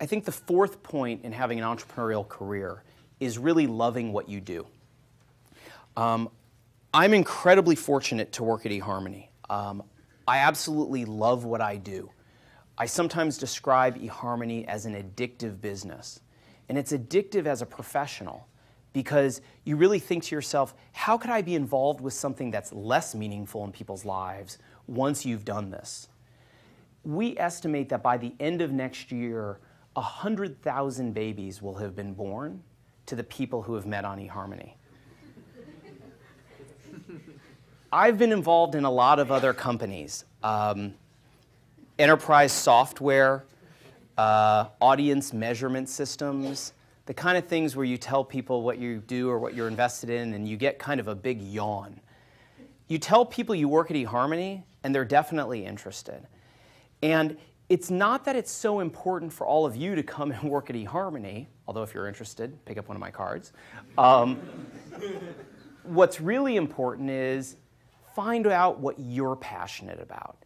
I think the fourth point in having an entrepreneurial career is really loving what you do. I'm incredibly fortunate to work at eHarmony. I absolutely love what I do. I sometimes describe eHarmony as an addictive business. And it's addictive as a professional because you really think to yourself, how could I be involved with something that's less meaningful in people's lives once you've done this? We estimate that by the end of next year, 100,000 babies will have been born to the people who have met on eHarmony. I've been involved in a lot of other companies. Enterprise software, audience measurement systems, the kind of things where you tell people what you do or what you're invested in and you get kind of a big yawn. You tell people you work at eHarmony and they're definitely interested. And it's not that it's so important for all of you to come and work at eHarmony, although if you're interested, pick up one of my cards. What's really important is find out what you're passionate about.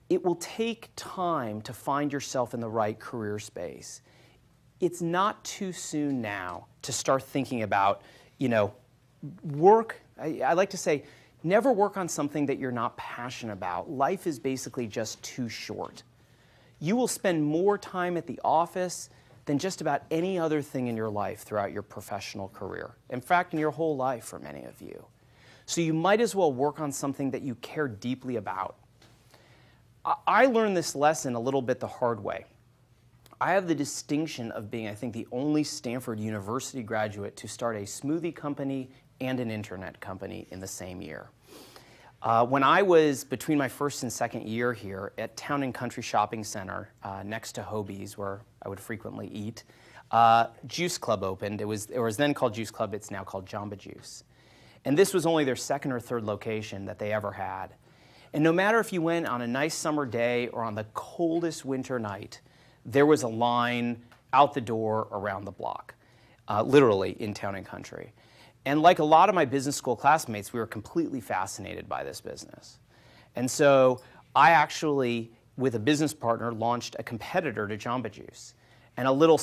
It will take time to find yourself in the right career space. It's not too soon now to start thinking about, work. I like to say, never work on something that you're not passionate about. Life is basically just too short. You will spend more time at the office than just about any other thing in your life throughout your professional career. In fact, in your whole life for many of you. So you might as well work on something that you care deeply about. I learned this lesson a little bit the hard way. I have the distinction of being, I think, the only Stanford University graduate to start a smoothie company and an internet company in the same year. When I was between my first and second year here at Town and Country Shopping Center next to Hobie's, where I would frequently eat, Juice Club opened. It was then called Juice Club. It's now called Jamba Juice. And this was only their second or third location that they ever had. And no matter if you went on a nice summer day or on the coldest winter night, there was a line out the door around the block, literally in Town and Country. And like a lot of my business school classmates, we were completely fascinated by this business. And so I actually, with a business partner, launched a competitor to Jamba Juice. And a little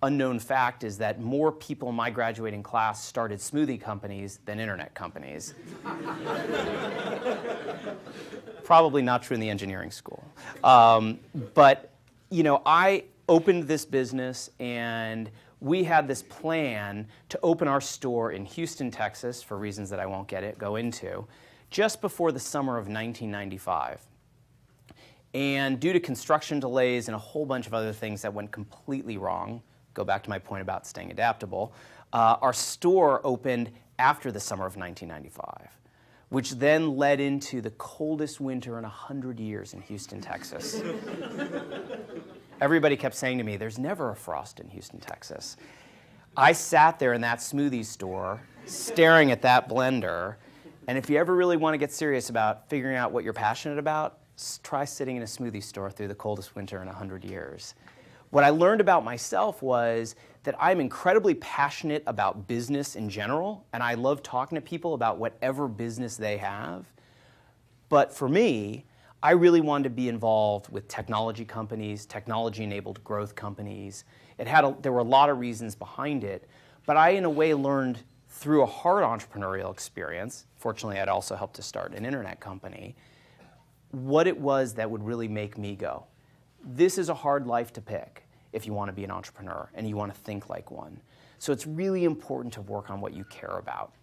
unknown fact is that more people in my graduating class started smoothie companies than internet companies. Probably not true in the engineering school. But I opened this business and we had this plan to open our store in Houston, Texas, for reasons that I won't go into, just before the summer of 1995. And due to construction delays and a whole bunch of other things that went completely wrong, go back to my point about staying adaptable, our store opened after the summer of 1995, which then led into the coldest winter in 100 years in Houston, Texas. Everybody kept saying to me, there's never a frost in Houston, Texas. I sat there in that smoothie store, staring at that blender, and if you ever really want to get serious about figuring out what you're passionate about, try sitting in a smoothie store through the coldest winter in 100 years. What I learned about myself was that I'm incredibly passionate about business in general, and I love talking to people about whatever business they have. But for me, I really wanted to be involved with technology companies, technology-enabled growth companies. There were a lot of reasons behind it, but I, in a way, learned through a hard entrepreneurial experience, fortunately I'd also helped to start an internet company, what it was that would really make me go, this is a hard life to pick if you want to be an entrepreneur and you want to think like one. So it's really important to work on what you care about.